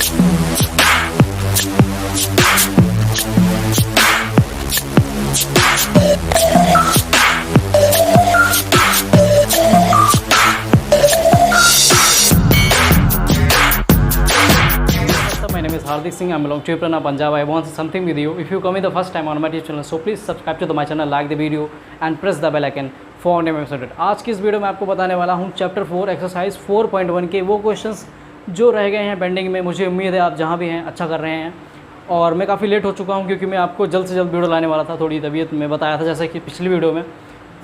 My name is Hardik Singh. I'm a long trip runner Punjab. I want something with you. If you come in the first time on my channel, so please subscribe to my channel, like the video and press the bell icon for new episode. आज की इस video में आपको बताने वाला हूँ chapter 4 exercise 4.1 के वो क्वेश्चंस जो रह गए हैं पेंडिंग में। मुझे उम्मीद है आप जहाँ भी हैं अच्छा कर रहे हैं। और मैं काफ़ी लेट हो चुका हूँ क्योंकि मैं आपको जल्द से जल्द वीडियो लाने वाला था। थोड़ी तबीयत में बताया था जैसे कि पिछली वीडियो में,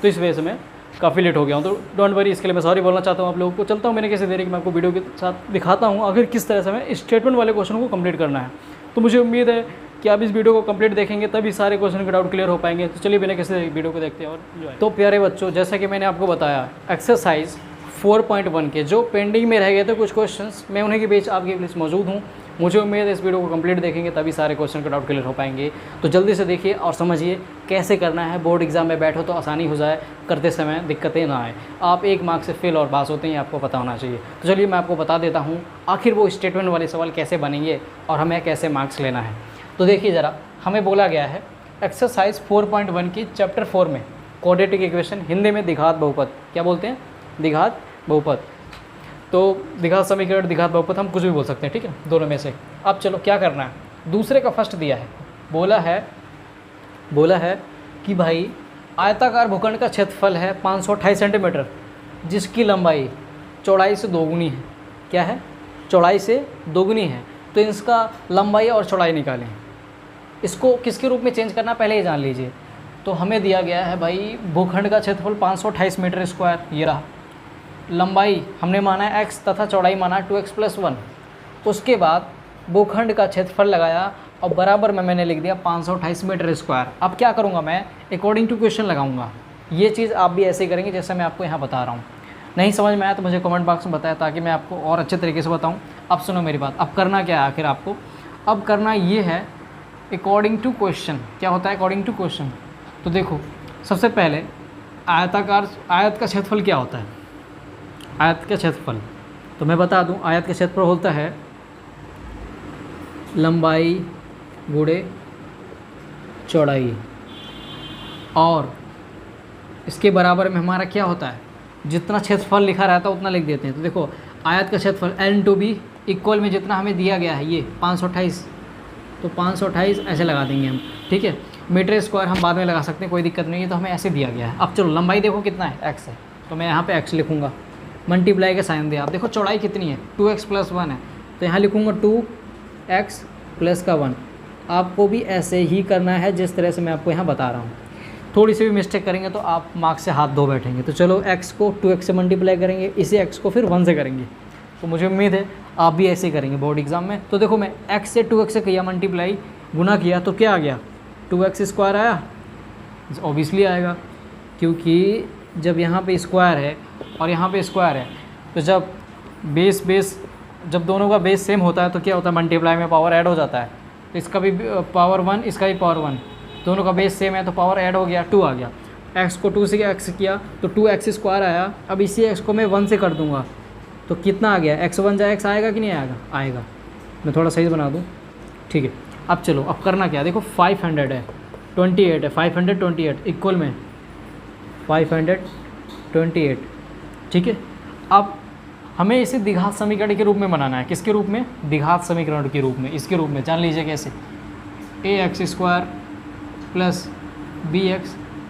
तो इस वजह से मैं काफ़ी लेट हो गया हूँ। तो डोंट वरी, इसके लिए मैं सॉरी बोलना चाहता हूँ आप लोगों को। चलता हूँ मैंने कैसे देरी कि मैं आपको वीडियो के साथ दिखाता हूँ आखिर किस तरह से मैं स्टेटमेंट वाले क्वेश्चन को कंप्लीट करना है। तो मुझे उम्मीद है कि आप इस वीडियो को कंप्लीट देखेंगे तभी सारे क्वेश्चन के डाउट क्लियर हो पाएंगे। तो चलिए बिना कैसे वीडियो को देखते हैं और enjoy। तो प्यारे बच्चों, जैसा कि मैंने आपको बताया एक्सरसाइज 4.1 के जो पेंडिंग में रह गए थे कुछ क्वेश्चंस, मैं उन्हीं के बीच आपके बीच मौजूद हूँ। मुझे उम्मीद है इस वीडियो को कंप्लीट देखेंगे तभी सारे क्वेश्चन का डाउट क्लियर हो पाएंगे। तो जल्दी से देखिए और समझिए कैसे करना है। बोर्ड एग्जाम में बैठो तो आसानी हो जाए, करते समय दिक्कतें ना आए। आप 1 मार्क से फेल और पास होते हैं, आपको पता होना चाहिए। तो चलिए मैं आपको बता देता हूँ आखिर वो स्टेटमेंट वाले सवाल कैसे बनेंगे और हमें कैसे मार्क्स लेना है। तो देखिए ज़रा, हमें बोला गया है एक्सरसाइज 4.1 की चैप्टर 4 में क्वाड्रेटिक इक्वेशन, हिंदी में द्विघात बहुपद, क्या बोलते हैं, द्विघात बहुपद। तो द्विघात समीकरण, द्विघात बहुपद, हम कुछ भी बोल सकते हैं, ठीक है, दोनों में से। अब चलो क्या करना है। दूसरे का फर्स्ट दिया है, बोला है कि भाई आयताकार भूखंड का क्षेत्रफल है 528 सेंटीमीटर, जिसकी लंबाई चौड़ाई से दोगुनी है। क्या है, चौड़ाई से दोगुनी है। तो इसका लंबाई और चौड़ाई निकालें। इसको किसके रूप में चेंज करना पहले ही जान लीजिए। तो हमें दिया गया है भाई भूखंड का क्षेत्रफल 528 मीटर स्क्वायर, ये रहा। लंबाई हमने माना है x तथा चौड़ाई माना 2x+1। उसके बाद भूखंड का क्षेत्रफल लगाया और बराबर में मैंने लिख दिया 528 मीटर स्क्वायर। अब क्या करूँगा मैं, अकॉर्डिंग टू क्वेश्चन लगाऊंगा। ये चीज़ आप भी ऐसे ही करेंगे जैसे मैं आपको यहाँ बता रहा हूँ। नहीं समझ में आया तो मुझे कमेंट बॉक्स में बताया ताकि मैं आपको और अच्छे तरीके से बताऊँ। अब सुनो मेरी बात, अब करना क्या है आखिर आपको, अब करना ये है अकॉर्डिंग टू क्वेश्चन। क्या होता है अकॉर्डिंग टू क्वेश्चन? तो देखो, सबसे पहले आयत का क्षेत्रफल क्या होता है। आयत का क्षेत्रफल तो मैं बता दूं, आयत का क्षेत्रफल होता है लंबाई गुणे चौड़ाई, और इसके बराबर में हमारा क्या होता है, जितना क्षेत्रफल लिखा रहता है उतना लिख देते हैं। तो देखो आयत का क्षेत्रफल N/B इक्वल में जितना हमें दिया गया है ये 528, तो 528 ऐसे लगा देंगे हम, ठीक है। मीटर स्क्वायर हम बाद में लगा सकते हैं, कोई दिक्कत नहीं है। तो हमें ऐसे दिया गया है। अब चलो लंबाई देखो कितना है, x है, तो मैं यहाँ पे x लिखूँगा, मल्टीप्लाई का साइन दिया। आप देखो चौड़ाई कितनी है, 2x+1 है, तो यहाँ लिखूँगा 2x+1। आपको भी ऐसे ही करना है जिस तरह से मैं आपको यहाँ बता रहा हूँ। थोड़ी सी भी मिस्टेक करेंगे तो आप मार्क्स से हाथ धो बैठेंगे। तो चलो x को 2x से मल्टीप्लाई करेंगे, इसी x को फिर 1 से करेंगे। तो मुझे उम्मीद है आप भी ऐसे ही करेंगे बोर्ड एग्जाम में। तो देखो मैं x से 2x से किया मल्टीप्लाई, गुना किया, तो क्या आ गया, 2x² आया। ऑब्वियसली आएगा क्योंकि जब यहाँ पे स्क्वायर है और यहाँ पे स्क्वायर है, तो जब बेस जब दोनों का बेस सेम होता है तो क्या होता है, मल्टीप्लाई में पावर ऐड हो जाता है। तो इसका भी पावर 1, इसका भी पावर 1, दोनों का बेस सेम है तो पावर ऐड हो गया, 2 आ गया। x को 2 से x किया तो 2x² आया। अब इसी x को मैं 1 से कर दूँगा तो कितना आ गया, x1 जा x आएगा कि नहीं आएगा, आएगा। मैं थोड़ा सही बना दूँ, ठीक है। अब चलो, अब करना क्या, देखो 500 है, 28 है, 528 इक्वल में 528, ठीक है। अब हमें इसे द्विघात समीकरण के रूप में बनाना है। किसके रूप में, द्विघात समीकरण के रूप में। इसके रूप में जान लीजिए कैसे, ax² + bx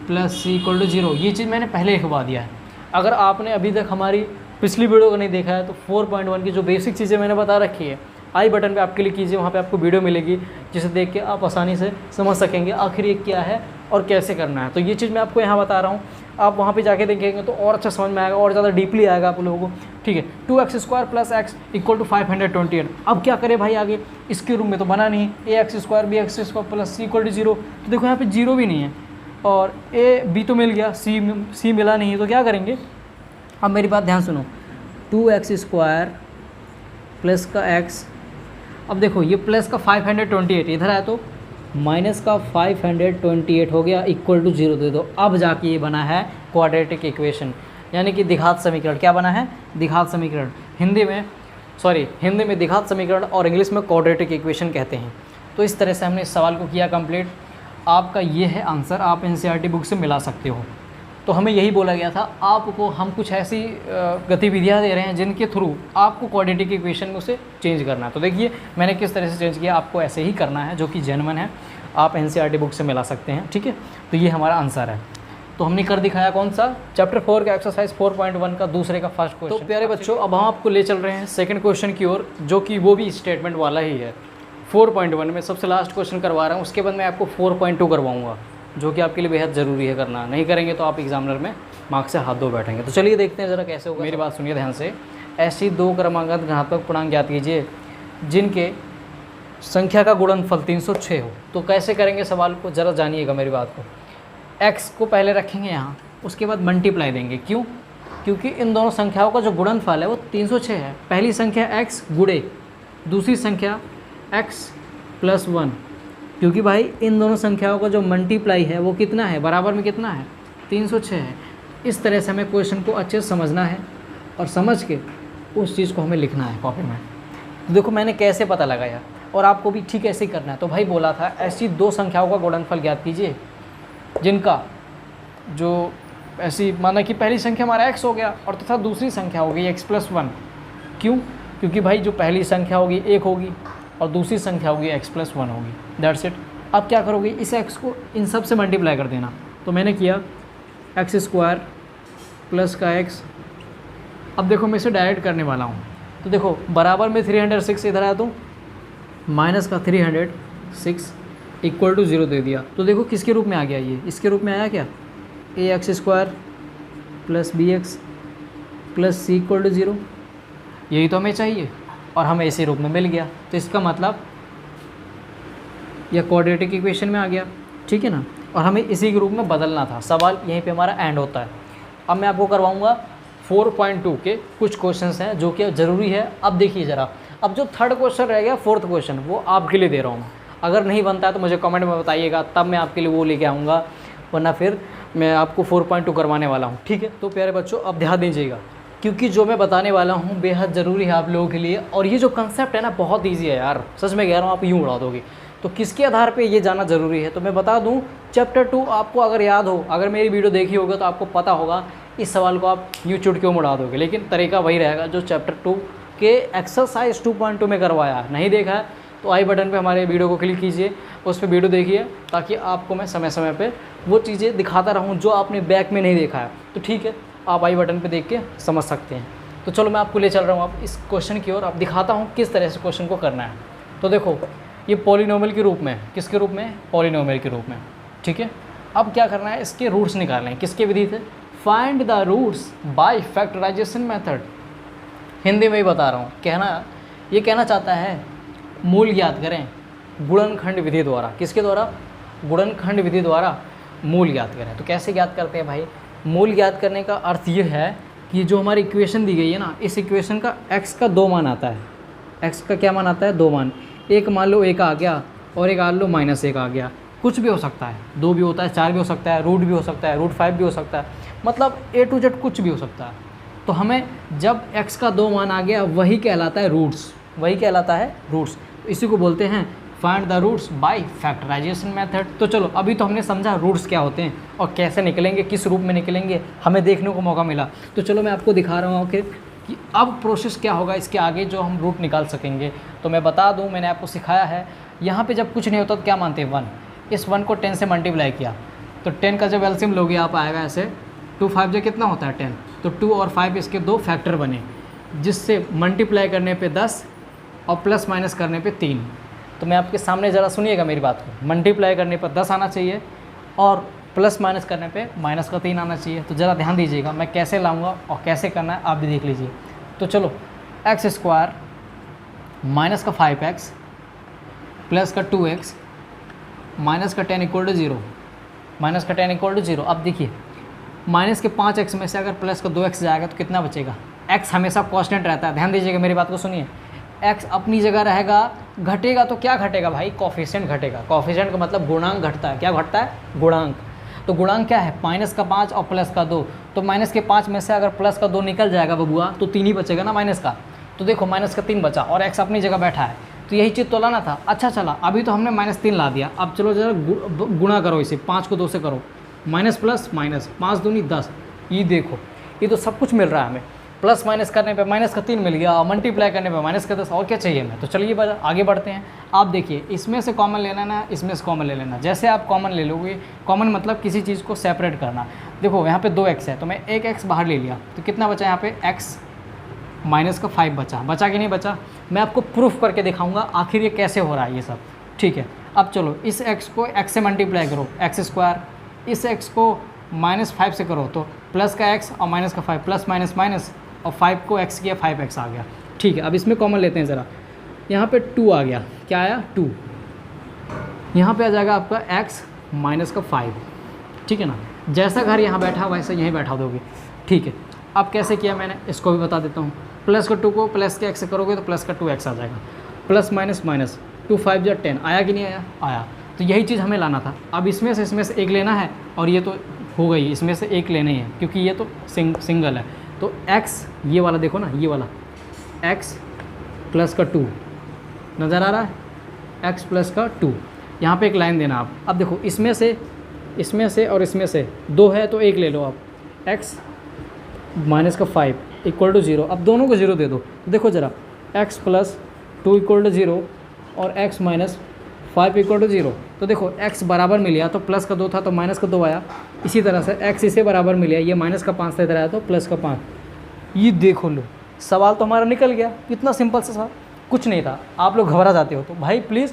+ c = 0। ये चीज़ मैंने पहले लिखवा दिया है। अगर आपने अभी तक हमारी पिछली वीडियो को नहीं देखा है तो 4.1 की जो बेसिक चीज़ें मैंने बता रखी है, आई बटन पे आप क्लिक कीजिए, वहाँ पे आपको वीडियो मिलेगी जिसे देख के आप आसानी से समझ सकेंगे आखिर ये क्या है और कैसे करना है। तो ये चीज़ मैं आपको यहाँ बता रहा हूँ, आप वहाँ पे जाके देखेंगे तो और अच्छा समझ में आएगा और ज़्यादा डीपली आएगा आप लोगों को, ठीक है। 2x² + x = 528। अब क्या करें भाई आगे, इसके रूप में तो बना नहीं, ax² bx² + c = 0। तो देखो यहाँ पर 0 भी नहीं है और b तो मिल गया, c मिला नहीं, तो क्या करेंगे। अब मेरी बात ध्यान सुनो, 2x² प्लस का x, अब देखो ये प्लस का 528 इधर आया तो माइनस का 528 हो गया, इक्वल टू 0 दे दो। अब जाके ये बना है क्वाड्रेटिक इक्वेशन, यानी कि द्विघात समीकरण। क्या बना है, द्विघात समीकरण। हिंदी में सॉरी हिंदी में द्विघात समीकरण और इंग्लिश में क्वाड्रेटिक इक्वेशन कहते हैं। तो इस तरह से हमने इस सवाल को किया कंप्लीट। आपका ये है आंसर, आप एनसीईआरटी बुक से मिला सकते हो। तो हमें यही बोला गया था आपको हम कुछ ऐसी गतिविधियाँ दे रहे हैं जिनके थ्रू आपको क्वाड्रेटिक इक्वेशन में उसे चेंज करना है। तो देखिए मैंने किस तरह से चेंज किया, आपको ऐसे ही करना है जो कि जेन्युइन है, आप एनसीईआरटी बुक से मिला सकते हैं, ठीक है। तो ये हमारा आंसर है। तो हमने कर दिखाया कौन सा, चैप्टर 4 का एक्सरसाइज 4.1 का दूसरे का फर्स्ट क्वेश्चन। तो प्यारे बच्चों अब हम आपको ले चल रहे हैं सेकंड क्वेश्चन की ओर, जो कि वो भी स्टेटमेंट वाला ही है। 4.1 में सबसे लास्ट क्वेश्चन करवा रहा हूँ, उसके बाद मैं आपको 4.2 करवाऊँगा, जो कि आपके लिए बेहद ज़रूरी है करना। नहीं करेंगे तो आप एग्जामिनर में मार्क्स से हाथ धो बैठेंगे। तो चलिए देखते हैं ज़रा कैसे होगा। मेरी बात सुनिए ध्यान से। ऐसी दो क्रमांकित घनात्मक पूर्णांक ज्ञात कीजिए जिनके संख्या का गुणनफल 306 हो। तो कैसे करेंगे सवाल को, ज़रा जानिएगा मेरी बात को। x को पहले रखेंगे यहाँ, उसके बाद मल्टीप्लाई देंगे। क्यों? क्योंकि इन दोनों संख्याओं का जो गुणनफल है वो 306 है। पहली संख्या x गुणे दूसरी संख्या x + 1, क्योंकि भाई इन दोनों संख्याओं का जो मल्टीप्लाई है वो कितना है, बराबर में कितना है, 306 है। इस तरह से हमें क्वेश्चन को अच्छे से समझना है और समझ के उस चीज़ को हमें लिखना है कॉपी में। तो देखो मैंने कैसे पता लगाया, और आपको भी ठीक ऐसे ही करना है। तो भाई बोला था ऐसी दो संख्याओं का गुणनफल ज्ञात कीजिए जिनका जो ऐसी माना कि पहली संख्या हमारा x हो गया और तथा दूसरी संख्या होगी x + 1। क्यों? क्योंकि भाई जो पहली संख्या होगी 1 होगी और दूसरी संख्या होगी x + 1 होगी। That's it. अब क्या करोगे, इस x को इन सब से मल्टीप्लाई कर देना। तो मैंने किया x² प्लस का x। अब देखो मैं इसे डायरेक्ट करने वाला हूँ। तो देखो बराबर में 306 इधर आया तो माइनस का 306 = 0 दे दिया। तो देखो किसके रूप में आ गया, ये इसके रूप में आया क्या, ax² + bx + c = 0। यही तो हमें चाहिए और हमें इसी रूप में मिल गया। तो इसका मतलब यह क्वाड्रेटिक इक्वेशन में आ गया, ठीक है ना। और हमें इसी के रूप में बदलना था। सवाल यहीं पे हमारा एंड होता है। अब मैं आपको करवाऊँगा 4.2 के कुछ क्वेश्चंस हैं जो कि ज़रूरी है। अब देखिए ज़रा, अब जो थर्ड क्वेश्चन रह गया, फोर्थ क्वेश्चन, वो आपके लिए दे रहा हूँ। अगर नहीं बनता है तो मुझे कमेंट में बताइएगा, तब मैं आपके लिए वो लेके आऊँगा, वरना फिर मैं आपको 4.2 करवाने वाला हूँ, ठीक है। तो प्यारे बच्चों अब ध्यान दीजिएगा, क्योंकि जो मैं बताने वाला हूँ बेहद ज़रूरी है आप लोगों के लिए। और ये जो कंसेप्ट है ना बहुत ईजी है यार, सच में कह रहा हूँ, आप यूँ उड़ा दोगे। तो किसके आधार पे ये जाना ज़रूरी है, तो मैं बता दूँ चैप्टर 2 आपको अगर याद हो, अगर मेरी वीडियो देखी होगा तो आपको पता होगा इस सवाल को आप यूँ चुटकियों में उड़ा दोगे। लेकिन तरीका वही रहेगा जो चैप्टर 2 के एक्सरसाइज 2.2 में करवाया है। नहीं देखा है तो आई बटन पे हमारे वीडियो को क्लिक कीजिए, उस पर वीडियो देखिए, ताकि आपको मैं समय समय पे वो चीज़ें दिखाता रहूँ जो आपने बैक में नहीं देखा है। तो ठीक है, आप आई बटन पे देख के समझ सकते हैं। तो चलो मैं आपको ले चल रहा हूँ आप इस क्वेश्चन की ओर, आप दिखाता हूँ किस तरह से क्वेश्चन को करना है। तो देखो ये पॉलिनोमियल के रूप में, किसके रूप में, पॉलिनोमियल के रूप में, ठीक है। अब क्या करना है, इसके रूट्स निकालने हैं। किसके विधि थे, find the roots by factorisation method. Hindi में ही बता रहा हूँ, ये कहना चाहता है मूल ज्ञात करें गुणनखंड विधि द्वारा। किसके द्वारा, गुणनखंड विधि द्वारा मूल ज्ञात करें। तो कैसे ज्ञात करते हैं भाई, मूल ज्ञात करने का अर्थ ये है कि जो हमारी इक्वेशन दी गई है ना, इस इक्वेशन का x का 2 मान आता है। x का क्या मान आता है, 2 मान। एक मान लो 1 आ गया और एक मान लो -1 आ गया। कुछ भी हो सकता है, 2 भी होता है, 4 भी हो सकता है, रूट भी हो सकता है, √5 भी हो सकता है, मतलब A to Z कुछ भी हो सकता है। तो हमें जब x का 2 मान आ गया वही कहलाता है रूट्स, वही कहलाता है रूट्स। इसी को बोलते हैं find the roots by factorisation method. तो चलो अभी तो हमने समझा रूट्स क्या होते हैं और कैसे निकलेंगे, किस रूप में निकलेंगे, हमें देखने को मौका मिला। तो चलो मैं आपको दिखा रहा हूँ कि अब प्रोसेस क्या होगा इसके आगे जो हम रूट निकाल सकेंगे। तो मैं बता दूँ, मैंने आपको सिखाया है, यहाँ पे जब कुछ नहीं होता तो क्या मानते हैं, 1। इस 1 को 10 से मल्टीप्लाई किया तो 10 का जब एलसीएम लोगे आप आएगा ऐसे 2 5 जो कितना होता है 10। तो 2 और 5 इसके 2 फैक्टर बने, जिससे मल्टीप्लाई करने पे 10 और प्लस माइनस करने पे 3। तो मैं आपके सामने ज़रा सुनिएगा मेरी बात को, मल्टीप्लाई करने पर 10 आना चाहिए और प्लस माइनस करने पे माइनस का 3 आना चाहिए। तो ज़रा ध्यान दीजिएगा मैं कैसे लाऊंगा और कैसे करना है आप भी देख लीजिए। तो चलो x² माइनस का 5x प्लस का 2x माइनस का 10 = 0, माइनस का 10 = 0। अब देखिए माइनस के 5x में से अगर प्लस का 2x जाएगा तो कितना बचेगा, x हमेशा कांस्टेंट रहता है। ध्यान दीजिएगा मेरी बात को सुनिए, x अपनी जगह रहेगा, घटेगा तो क्या घटेगा भाई, कोफिशिएंट घटेगा। कोफिशिएंट का मतलब गुणांक घटता है। क्या घटता है, गुणांक। तो गुणांक क्या है, माइनस का 5 और प्लस का 2। तो माइनस के 5 में से अगर प्लस का 2 निकल जाएगा बबुआ तो 3 ही बचेगा ना माइनस का। तो देखो -3 बचा और x अपनी जगह बैठा है, तो यही चीज़ तो लाना था। अच्छा चला, अभी तो हमने -3 ला दिया, अब चलो जरा गुणा करो इसे, 5 को 2 से करो, माइनस प्लस माइनस, 5 दूनी 10, ये देखो ये तो सब कुछ मिल रहा है हमें। प्लस माइनस करने पे -3 मिल गया, मल्टीप्लाई करने पे -10, और क्या चाहिए हमें। तो चलिए आगे बढ़ते हैं। आप देखिए, इसमें से कॉमन ले लेना, इसमें से कॉमन ले लेना। जैसे आप कॉमन ले लोगे, कॉमन मतलब किसी चीज़ को सेपरेट करना। देखो यहाँ पे 2x है, तो मैं एक x बाहर ले लिया, तो कितना बचा यहाँ पे x -5 बचा कि नहीं बचा। मैं आपको प्रूफ करके दिखाऊंगा आखिर ये कैसे हो रहा है ये सब, ठीक है। अब चलो इस x को x से मल्टीप्लाई करो, x², इस x को -5 से करो तो प्लस का x और माइनस का 5, प्लस माइनस माइनस, और 5 को x किया 5x आ गया, ठीक है। अब इसमें कॉमन लेते हैं ज़रा, यहाँ पे 2 आ गया, क्या आया 2, यहाँ पे आ जाएगा आपका x -5, ठीक है ना। जैसा घर यहाँ बैठा वैसे यहीं बैठा दोगे, ठीक है। अब कैसे किया मैंने इसको भी बता देता हूँ। प्लस का 2 को प्लस के x से करोगे तो प्लस का 2x आ जाएगा, प्लस माइनस माइनस, 2 5 या 10 आया कि नहीं आया, आया। तो यही चीज़ हमें लाना था। अब इसमें से एक लेना है, और ये तो हो गई, इसमें से एक लेना ही है क्योंकि ये तो सिंगल है। तो x ये वाला देखो ना, ये वाला x प्लस का 2 नज़र आ रहा है, x प्लस का 2, यहाँ पे एक लाइन देना आप। अब देखो इसमें से और इसमें से 2 है तो एक ले लो आप, x -5 = 0। अब दोनों को 0 दे दो, तो देखो ज़रा, x + 2 = 0 और x -5 = 0। तो देखो x बराबर मिल गया, तो प्लस का 2 था तो माइनस का 2 आया। इसी तरह से x इसे बराबर मिल गया, ये -5 से इधर आया तो प्लस का 5। ये देखो लो, सवाल तो हमारा निकल गया। कितना सिंपल सा सवाल, कुछ नहीं था। आप लोग घबरा जाते हो तो भाई प्लीज़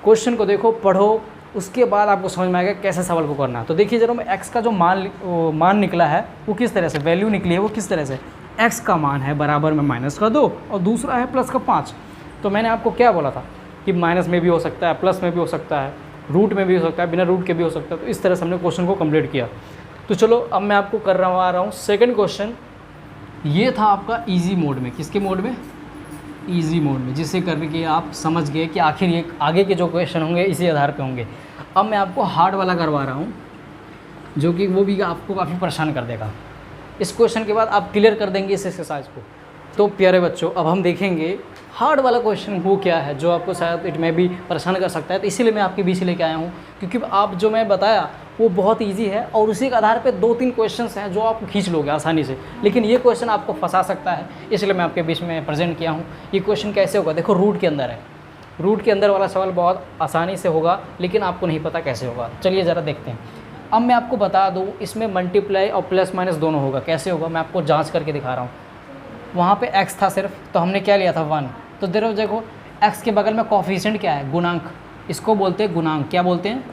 क्वेश्चन को देखो, पढ़ो, उसके बाद आपको समझ में आएगा कैसे सवाल को करना है। तो देखिए जरा, x का जो मान निकला है वो किस तरह से, वैल्यू निकली है वो किस तरह से, x का मान है बराबर में -2 और दूसरा है प्लस का 5। तो मैंने आपको क्या बोला था कि माइनस में भी हो सकता है, प्लस में भी हो सकता है, रूट में भी हो सकता है, बिना रूट के भी हो सकता है। तो इस तरह से हमने क्वेश्चन को कंप्लीट किया। तो चलो अब मैं आपको करवा रहा हूँ सेकंड क्वेश्चन। ये था आपका इजी मोड में, किसके मोड में, इजी मोड में, जिससे करके आप समझ गए कि आखिर ये आगे के जो क्वेश्चन होंगे इसी आधार पे होंगे। अब मैं आपको हार्ड वाला करवा रहा हूँ, जो कि वो भी आपको काफ़ी परेशान कर देगा। इस क्वेश्चन के बाद आप क्लियर कर देंगे इस एक्सरसाइज को। तो प्यारे बच्चों, अब हम देखेंगे हार्ड वाला क्वेश्चन वो क्या है जो आपको शायद इट में भी परेशान कर सकता है। तो इसीलिए मैं आपके बीच लेके आया हूँ, क्योंकि आप जो मैं बताया वो बहुत इजी है और उसी के आधार पे 2-3 क्वेश्चंस हैं जो आप खींच लोगे आसानी से। लेकिन ये क्वेश्चन आपको फंसा सकता है, इसलिए मैं आपके बीच में प्रेजेंट किया हूँ। ये क्वेश्चन कैसे होगा, देखो रूट के अंदर है, रूट के अंदर वाला सवाल बहुत आसानी से होगा, लेकिन आपको नहीं पता कैसे होगा। चलिए ज़रा देखते हैं। अब मैं आपको बता दूँ, इसमें मल्टीप्लाई और प्लस माइनस दोनों होगा। कैसे होगा मैं आपको जाँच करके दिखा रहा हूँ। वहाँ पे x था सिर्फ, तो हमने क्या लिया था 1। तो देखो x के बगल में कोफिशिएंट क्या है, गुणांक, इसको बोलते हैं गुणांक। क्या बोलते हैं,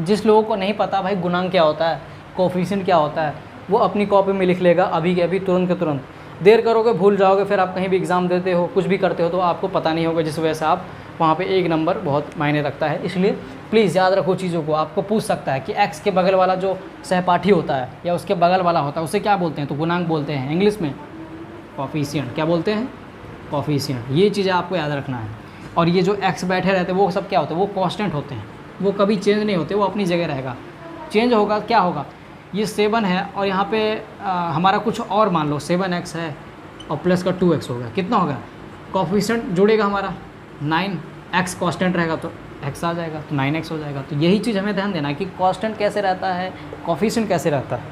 जिस लोगों को नहीं पता भाई गुणांक क्या होता है, कोफिशिएंट क्या होता है, वो अपनी कॉपी में लिख लेगा अभी के अभी, तुरंत के तुरंत। देर करोगे भूल जाओगे, फिर आप कहीं भी एग्ज़ाम देते हो, कुछ भी करते हो तो आपको पता नहीं होगा, जिस वजह से आप वहाँ पे एक नंबर बहुत मायने रखता है। इसलिए प्लीज़ याद रखो चीज़ों को। आपको पूछ सकता है कि x के बगल वाला जो सहपाठी होता है या उसके बगल वाला होता है उसे क्या बोलते हैं, तो गुणांक बोलते हैं, इंग्लिश में कोफिशिएंट। क्या बोलते हैं, कोफिशिएंट। ये चीज़ें आपको याद रखना है। और ये जो x बैठे रहते हैं वो सब क्या होते हैं, वो कांस्टेंट होते हैं, वो कभी चेंज नहीं होते, वो अपनी जगह रहेगा। चेंज होगा क्या होगा, ये 7 है और यहाँ पे हमारा कुछ और मान लो 7x है और प्लस का 2x हो गया, कितना होगा, कोफिशिएंट जुड़ेगा हमारा 9, x कांस्टेंट रहेगा तो x आ जाएगा, तो 9x हो जाएगा। तो यही चीज़ हमें ध्यान देना है कि कांस्टेंट कैसे रहता है, कोफिशिएंट कैसे रहता है।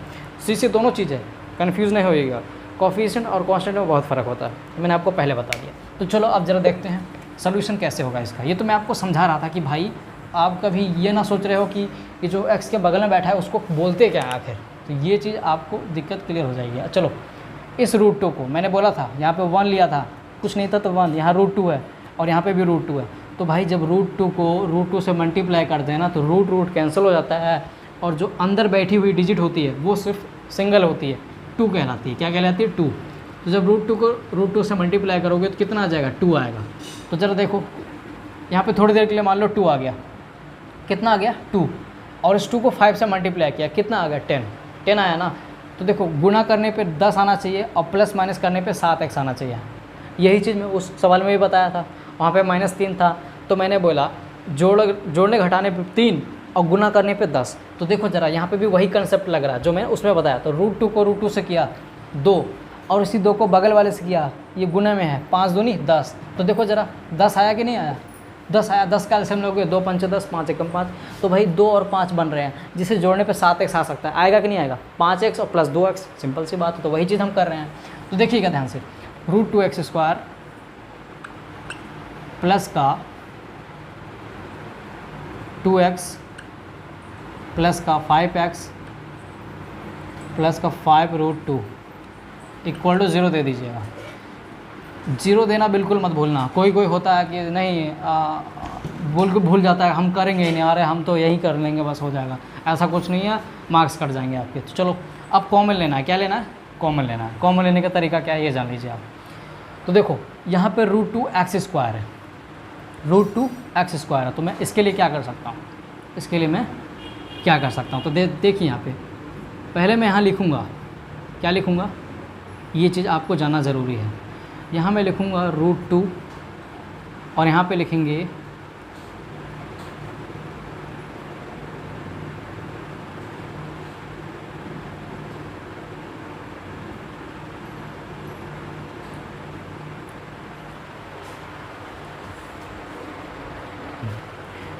इससे दोनों चीज़ें कन्फ्यूज़ नहीं होइएगा, कोफिशिएंट और कांस्टेंट में बहुत फ़र्क होता है, मैंने आपको पहले बता दिया। तो चलो अब ज़रा देखते हैं सोल्यूशन कैसे होगा इसका। ये तो मैं आपको समझा रहा था कि भाई आप कभी ये ना सोच रहे हो कि ये जो x के बगल में बैठा है उसको बोलते क्या है आखिर, तो ये चीज़ आपको दिक्कत क्लियर हो जाएगी। चलो इस √2 को मैंने बोला था, यहाँ पे 1 लिया था, कुछ नहीं था तो 1, यहाँ √2 है और यहाँ पे भी √2 है। तो भाई जब √2 को √2 से मल्टीप्लाई करते हैं ना तो रूट कैंसिल हो जाता है और जो अंदर बैठी हुई डिजिट होती है वो सिर्फ सिंगल होती है, 2 कहलाती है। क्या कहलाती है, 2। तो जब √2 को √2 से मल्टीप्लाई करोगे तो कितना आ जाएगा, 2 आएगा। तो ज़रा देखो यहाँ पे थोड़ी देर के लिए मान लो 2 आ गया, कितना आ गया 2, और इस 2 को 5 से मल्टीप्लाई किया, कितना आ गया 10 आया ना। तो देखो गुणा करने पे 10 आना चाहिए और प्लस माइनस करने पे 7x आना चाहिए। यही चीज़ मैं उस सवाल में भी बताया था, वहाँ पे -3 था तो मैंने बोला जोड़ने घटाने पे 3 और गुना करने पे 10। तो देखो ज़रा यहाँ पे भी वही कंसेप्ट लग रहा है जो मैंने उसमें बताया। तो √2 को √2 से किया 2, और इसी 2 को बगल वाले से किया, ये गुना में है, 5 दूनी 10। तो देखो ज़रा 10 आया कि नहीं आया, 10 आया। 10 का एलसीएम लोगे 2 पंचे 10, 5 एकम 5, तो भाई 2 और 5 बन रहे हैं, जिसे जोड़ने पे 7x आ सकता है। आएगा कि नहीं आएगा, 5x और प्लस 2x, सिंपल सी बात है। तो वही चीज़ हम कर रहे हैं। तो देखिएगा ध्यान से, √2x² प्लस का 2x प्लस का 5x प्लस का 5√2 इक्वल टू 0 दे दीजिएगा। 0 देना बिल्कुल मत भूलना। कोई होता है कि नहीं भूल जाता है, हम करेंगे ही नहीं, अरे हम तो यही कर लेंगे बस हो जाएगा, ऐसा कुछ नहीं है, मार्क्स कट जाएंगे आपके। तो चलो अब कॉमन लेना है। क्या लेना है, कॉमन लेना है। कॉमन लेने का तरीका क्या है ये जान लीजिए आप। तो देखो यहाँ पे √2x² है, √2x² है, तो मैं इसके लिए क्या कर सकता हूँ, इसके लिए मैं क्या कर सकता हूँ। तो देखिए यहाँ पे पहले मैं यहाँ लिखूँगा, क्या लिखूँगा, ये चीज़ आपको जानना ज़रूरी है। यहाँ मैं लिखूँगा √2 और यहाँ पे लिखेंगे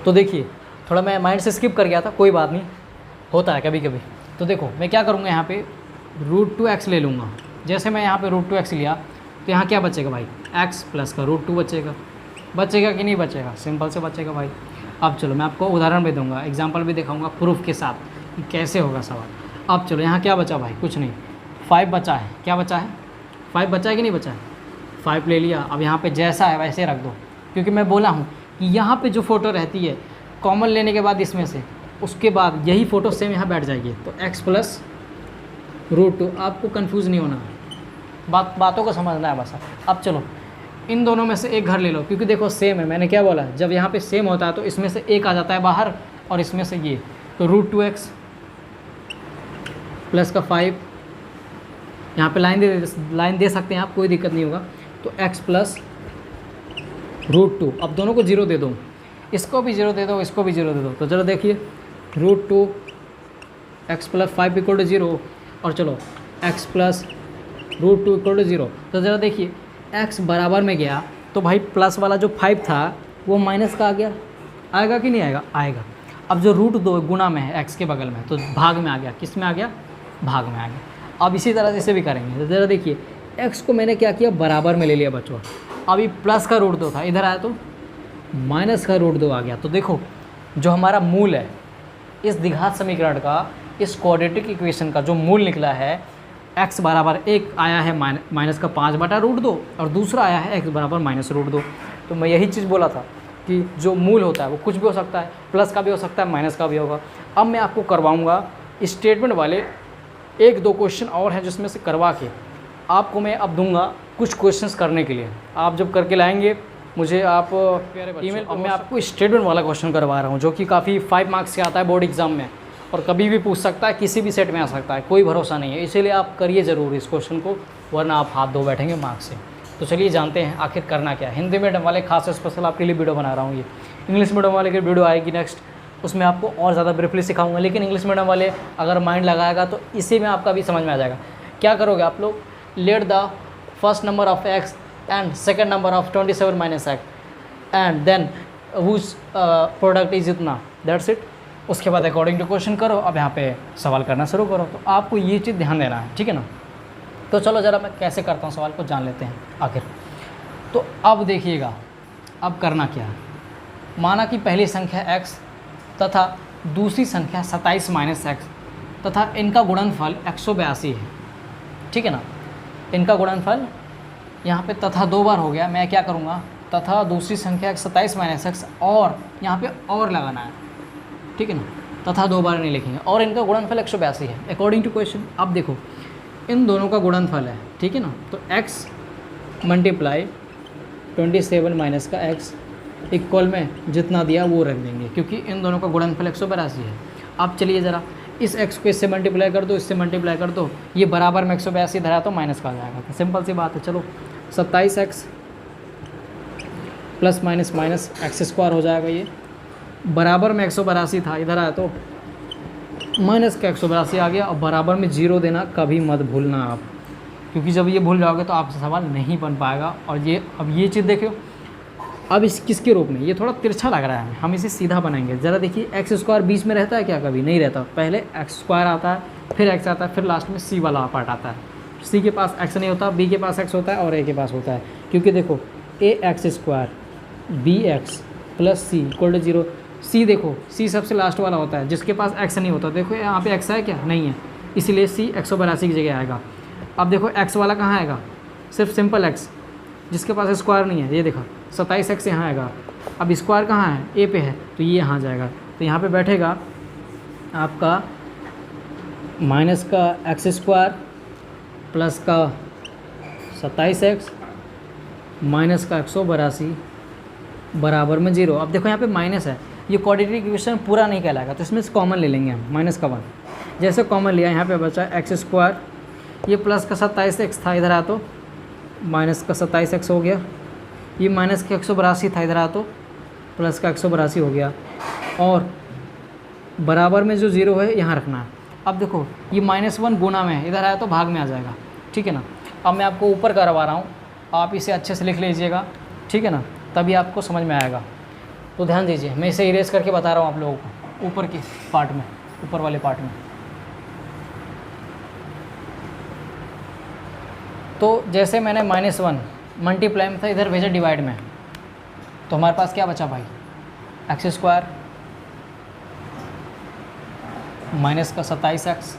तो देखिए थोड़ा मैं माइंड से स्किप कर गया था, कोई बात नहीं, होता है कभी कभी। तो देखो मैं क्या करूँगा, यहाँ पे √2x ले लूँगा। जैसे मैं यहाँ पे √2x लिया तो यहाँ क्या बचेगा भाई, x प्लस का √2 बचेगा कि नहीं बचेगा, सिंपल से बचेगा भाई। अब चलो मैं आपको उदाहरण भी दूंगा, एग्जांपल भी दिखाऊंगा प्रूफ के साथ कि कैसे होगा सवाल। अब चलो यहाँ क्या बचा भाई, कुछ नहीं, 5 बचा है। क्या बचा है, 5 बचा है कि नहीं बचा है, 5 ले लिया। अब यहाँ पे जैसा है वैसे रख दो, क्योंकि मैं बोला हूँ कि यहाँ पे जो फ़ोटो रहती है कॉमन लेने के बाद इसमें से, उसके बाद यही फ़ोटो सेम यहाँ बैठ जाएगी। तो x प्लस √2, आपको कंफ्यूज नहीं होना, बातों को समझना है बस। अब चलो इन दोनों में से एक घर ले लो, क्योंकि देखो सेम है, मैंने क्या बोला, जब यहाँ पे सेम होता है तो इसमें से एक आ जाता है बाहर और इसमें से ये। तो √2x प्लस का 5, यहाँ पे लाइन दे सकते हैं आप, कोई दिक्कत नहीं होगा। तो x प्लस √2, अब दोनों को 0 दे दो, इसको भी 0 दे दो, इसको भी 0 दे दो। तो चलो देखिए √2 x प्लस 5 इक्वल टू 0, और चलो x प्लस √2 इक्वल टू 0। तो ज़रा देखिए x बराबर में गया तो भाई प्लस वाला जो 5 था वो माइनस का आ गया, आएगा कि नहीं आएगा, आएगा। अब जो √2 गुना में है x के बगल में, तो भाग में आ गया, किस में आ गया, भाग में आ गया। अब इसी तरह से भी करेंगे। तो ज़रा देखिए x को मैंने क्या किया, बराबर में ले लिया बच्चों। अभी प्लस का √2 था, इधर आया तो माइनस का √2 आ गया। तो देखो जो हमारा मूल है इस द्विघात समीकरण का, इस क्वाड्रेटिक इक्वेशन का जो मूल निकला है, x बराबर 1 आया है माइनस का 5/√2 और दूसरा आया है x बराबर -√2। तो मैं यही चीज़ बोला था कि जो मूल होता है वो कुछ भी हो सकता है, प्लस का भी हो सकता है, माइनस का भी होगा। अब मैं आपको करवाऊँगा स्टेटमेंट वाले 1-2 क्वेश्चन और हैं, जिसमें से करवा के आपको मैं अब दूंगा कुछ क्वेश्चंस करने के लिए। आप जब करके लाएंगे मुझे आप ईमेल। अब मैं आपको स्टेटमेंट वाला क्वेश्चन करवा रहा हूँ, जो कि काफ़ी 5 मार्क्स से आता है बोर्ड एग्जाम में, और कभी भी पूछ सकता है, किसी भी सेट में आ सकता है, कोई भरोसा नहीं है। इसीलिए आप करिए ज़रूर इस क्वेश्चन को, वरना आप हाथ धो बैठेंगे मार्क्स से। तो चलिए जानते हैं आखिर करना क्या है। हिंदी मीडियम वाले खास स्पेशल आपके लिए वीडियो बना रहा हूँ ये। इंग्लिश मीडियम वाले की वीडियो आएगी नेक्स्ट, उसमें आपको और ज़्यादा ब्रीफली सिखाऊंगा। लेकिन इंग्लिश मीडियम वाले अगर माइंड लगाएगा तो इसी में आपका भी समझ में आ जाएगा। क्या करोगे आप लोग, let the first number of x and second number of 27 - x and then whose product is इतना, दैट्स इट। उसके बाद अकॉर्डिंग टू क्वेश्चन करो। अब यहाँ पे सवाल करना शुरू करो। तो आपको ये चीज़ ध्यान देना है, ठीक है ना। तो चलो ज़रा मैं कैसे करता हूँ सवाल को जान लेते हैं आखिर। तो अब देखिएगा अब करना क्या है। माना कि पहली संख्या x तथा दूसरी संख्या 27 - x तथा इनका गुणनफल 182 है, ठीक है ना। इनका गुणनफल यहाँ पे तथा 2 बार हो गया। मैं क्या करूँगा, तथा दूसरी संख्या 27 - x, और यहाँ पे और लगाना है, ठीक है ना। तथा 2 बार नहीं लिखेंगे, और इनका गुणनफल 182 है अकॉर्डिंग टू क्वेश्चन। अब देखो इन दोनों का गुणनफल है, ठीक है ना। तो x मल्टीप्लाई 27 - का x इक्वल में जितना दिया वो रख देंगे, क्योंकि इन दोनों का गुणनफल 182 है। अब चलिए ज़रा इस x को इससे मल्टीप्लाई कर दो, इससे मल्टीप्लाई कर दो, ये बराबर में 182 धरा तो माइनस का आ जाएगा। तो सिंपल सी बात है। चलो 27x plus minus minus x² हो जाएगा। ये बराबर में 182 था, इधर आया तो माइनस का 182 आ गया। और बराबर में 0 देना कभी मत भूलना आप, क्योंकि जब ये भूल जाओगे तो आपसे सवाल नहीं बन पाएगा। और ये अब ये चीज़ देखियो, अब इस किसके रूप में, ये थोड़ा तिरछा लग रहा है, हम इसे सीधा बनाएंगे। ज़रा देखिए एक्स स्क्वायर बीच में रहता है क्या? कभी नहीं रहता। पहले एक्स स्क्वायर आता है, फिर एक्स आता है, फिर लास्ट में सी वाला पार्ट आता है। सी के पास एक्स नहीं होता, बी के पास एक्स होता है और ए के पास होता है। क्योंकि देखो A X square B X plus C equal to 0। C देखो, सी सबसे लास्ट वाला होता है जिसके पास एक्स नहीं होता। देखो यहाँ पे एक्स है क्या? नहीं है, इसीलिए सी 182 की जगह आएगा। अब देखो एक्स वाला कहाँ आएगा? सिर्फ सिंपल एक्स, जिसके पास स्क्वायर नहीं है। ये देखो 27 एक्स यहाँ आएगा। अब स्क्वायर कहाँ है? ए पे है, तो ये यहाँ जाएगा। तो यहाँ पे बैठेगा आपका माइनस का एक्स स्क्वायर प्लस का 27 एक्स माइनस का 182 बराबर में 0। अब देखो यहाँ पे माइनस है, ये क्वाड्रेटिक इक्वेशन पूरा नहीं कहलाएगा, तो इसमें से कॉमन ले लेंगे हम, माइनस का 1। जैसे कॉमन लिया, यहाँ पे बचा एक्स स्क्वायर, ये प्लस का 27 एक्स था, इधर आ तो माइनस का 27 एक्स हो गया। ये माइनस का 182 था, इधर आ तो प्लस का 182 हो गया। और बराबर में जो 0 है यहाँ रखना है। अब देखो ये -1 गुना में है, इधर आया तो भाग में आ जाएगा, ठीक है ना। अब मैं आपको ऊपर करवा रहा हूँ, आप इसे अच्छे से लिख लीजिएगा, ठीक है ना, तभी आपको समझ में आएगा। तो ध्यान दीजिए, मैं इसे इरेज करके बता रहा हूँ आप लोगों को ऊपर के पार्ट में, ऊपर वाले पार्ट में। तो जैसे मैंने -1 मल्टीप्लाई में था, इधर भेजा डिवाइड में, तो हमारे पास क्या बचा भाई? एक्स स्क्वायर माइनस का 27 एक्स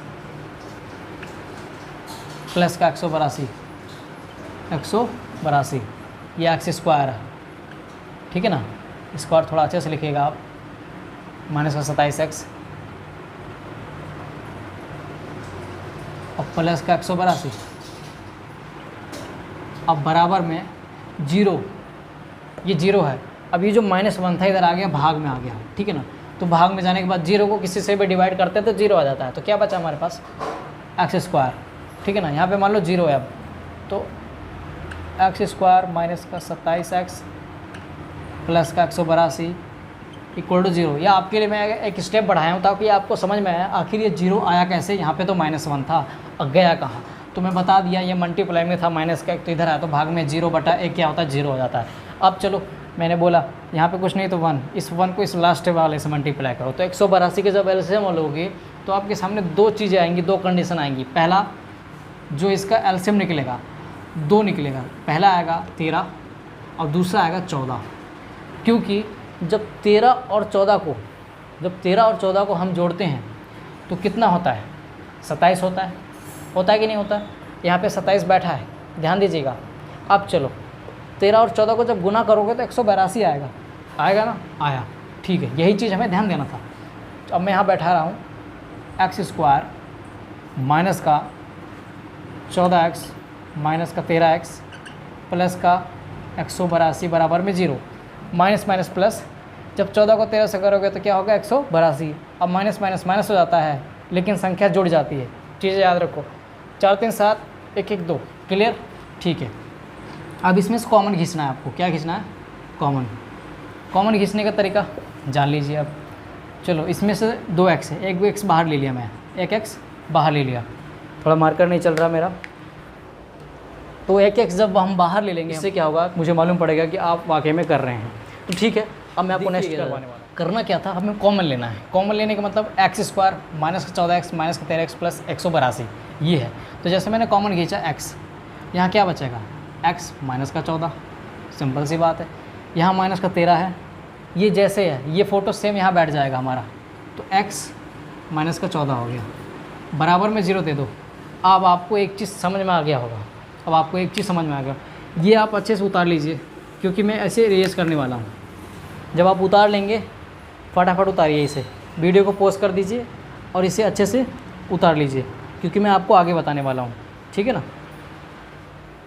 प्लस का 182 ये एक्स स्क्वायर है, ठीक है ना। स्क्वायर थोड़ा अच्छे से लिखिएगा आप, माइनस का 27 एक्स और प्लस का 182। अब बराबर में 0, ये 0 है। अब ये जो -1 था इधर आ गया, भाग में आ गया, ठीक है ना। तो भाग में जाने के बाद 0 को किसी से भी डिवाइड करते हैं तो 0 आ जाता है। तो क्या बचा हमारे पास? एक्स स्क्वायर, ठीक है ना। यहाँ पे मान लो 0 है, अब तो एक्स स्क्वायर माइनस का 27 एक्स प्लस का 182 इक्वल टू 0। या आपके लिए मैं एक स्टेप बढ़ाया हूँ ताकि आपको समझ में आया आखिर ये 0 आया कैसे। यहाँ पे तो -1 था, अब गया कहाँ? तो मैं बता दिया, ये मल्टीप्लाई में था माइनस का, तो इधर आया तो भाग में 0/1 क्या होता है? 0 हो जाता है। अब चलो, मैंने बोला यहाँ पे कुछ नहीं तो 1, इस 1 को इस लास्ट वाले से मल्टीप्लाई करो, तो 182 के जब एलसीएम लोगे तो आपके सामने 2 चीज़ें आएंगी, 2 कंडीशन आएंगी। पहला, जो इसका एलसीएम निकलेगा 2 निकलेगा, पहला आएगा 13 और दूसरा आएगा 14। क्योंकि जब 13 और 14 को हम जोड़ते हैं तो कितना होता है? 27 होता है कि नहीं होता? यहाँ पे 27 बैठा है, ध्यान दीजिएगा। अब चलो 13 और 14 को जब गुना करोगे तो 182 आएगा ना? आया, ठीक है। यही चीज़ हमें ध्यान देना था। तो अब मैं यहाँ बैठा रहा हूँ, एक्स स्क्वायर माइनस का 14x माइनस का 13x प्लस का 182 बराबर में 0। माइनस माइनस प्लस, जब 14 को 13 से करोगे तो क्या होगा? 182। अब माइनस माइनस माइनस हो जाता है, लेकिन संख्या जुड़ जाती है। चीज़ें याद रखो, 4 3 7 1 1 2, क्लियर? ठीक है। अब इसमें से कॉमन खींचना है आपको। क्या खींचना है? कॉमन खींचने का तरीका जान लीजिए। अब चलो, इसमें से 2x है, एक x बाहर ले लिया मैं, एक x बाहर ले लिया, थोड़ा मार्कर नहीं चल रहा मेरा। तो एक x जब हम बाहर ले लेंगे, इससे क्या होगा? मुझे मालूम पड़ेगा कि आप वाकई में कर रहे हैं। तो ठीक है, अब मैं आपको नेक्स्ट करवाने वाला। करना क्या था? हमें कॉमन लेना है। कॉमन लेने का मतलब एक्स स्क्वायर माइनस का 14x माइनस का 13x प्लस 182 ये है। तो जैसे मैंने कॉमन खींचा x, यहाँ क्या बचेगा? x माइनस का 14, सिंपल सी बात है। यहाँ माइनस का 13 है, ये जैसे है, ये फ़ोटो सेम यहाँ बैठ जाएगा हमारा। तो x माइनस का 14 हो गया, बराबर में 0 दे दो। अब आपको एक चीज़ समझ में आ गया होगा। ये आप अच्छे से उतार लीजिए, क्योंकि मैं ऐसे रेस करने वाला हूँ। जब आप उतार लेंगे, फटाफट उतारिए इसे, वीडियो को पॉज कर दीजिए और इसे अच्छे से उतार लीजिए, क्योंकि मैं आपको आगे बताने वाला हूँ, ठीक है ना।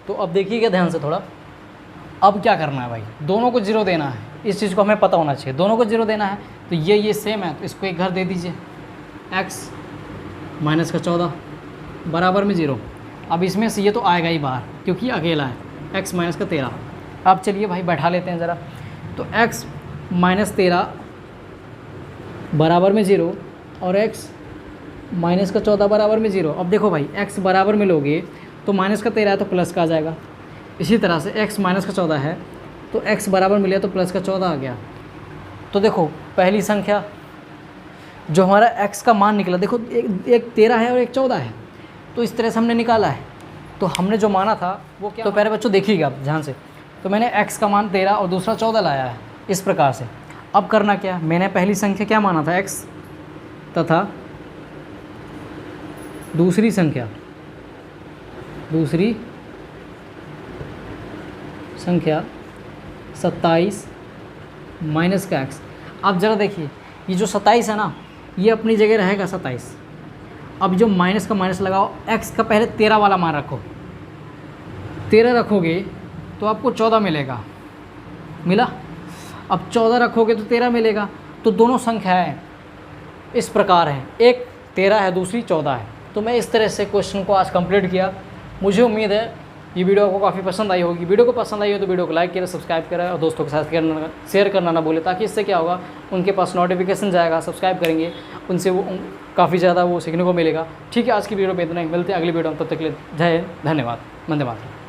तो अब देखिएगा ध्यान से थोड़ा। अब क्या करना है भाई? दोनों को 0 देना है, इस चीज़ को हमें पता होना चाहिए। दोनों को 0 देना है, तो ये सेम है, तो इसको एक घर दे दीजिए। x माइनस का 14 बराबर में 0। अब इसमें से ये तो आएगा ही बाहर, क्योंकि अकेला है, x माइनस का 13। अब चलिए भाई बैठा लेते हैं ज़रा। तो x माइनस 13 बराबर में 0 और x माइनस का 14 बराबर में 0। अब देखो भाई, x बराबर में लोगे तो माइनस का 13 है तो प्लस का आ जाएगा। इसी तरह से x माइनस का 14 है तो x बराबर मिले तो प्लस का 14 आ गया। तो देखो पहली संख्या जो हमारा x का मान निकला, देखो एक 13 है और एक 14 है, तो इस तरह से हमने निकाला है। तो हमने जो माना था वो क्या, तो पहले बच्चों देखिएगा आप ध्यान से, तो मैंने x का मान 13 और दूसरा 14 लाया है इस प्रकार से। अब करना क्या, मैंने पहली संख्या क्या माना था x, तथा दूसरी संख्या संख्या 27 माइनस का x। अब ज़रा देखिए ये जो 27 है ना, ये अपनी जगह रहेगा 27। अब जो माइनस का माइनस लगाओ, x का पहले 13 वाला मान रखो, 13 रखोगे तो आपको 14 मिलेगा, मिला। अब 14 रखोगे तो 13 मिलेगा। तो दोनों संख्याएं इस प्रकार हैं, एक 13 है दूसरी 14 है। तो मैं इस तरह से क्वेश्चन को आज कंप्लीट किया। मुझे उम्मीद है ये वीडियो आपको काफ़ी पसंद आई होगी। वीडियो को पसंद आई हो तो वीडियो को लाइक करें, सब्सक्राइब करें और दोस्तों के साथ शेयर करना ना भूलें, ताकि इससे क्या होगा, उनके पास नोटिफिकेशन जाएगा, सब्सक्राइब करेंगे, उनसे वो काफ़ी ज़्यादा वो सीखने को मिलेगा। ठीक है, आज की वीडियो पे इतना ही, मिलते हैं अगली वीडियो में, तब तक के लिए जय हिंद, धन्यवाद, वंदे मातरम।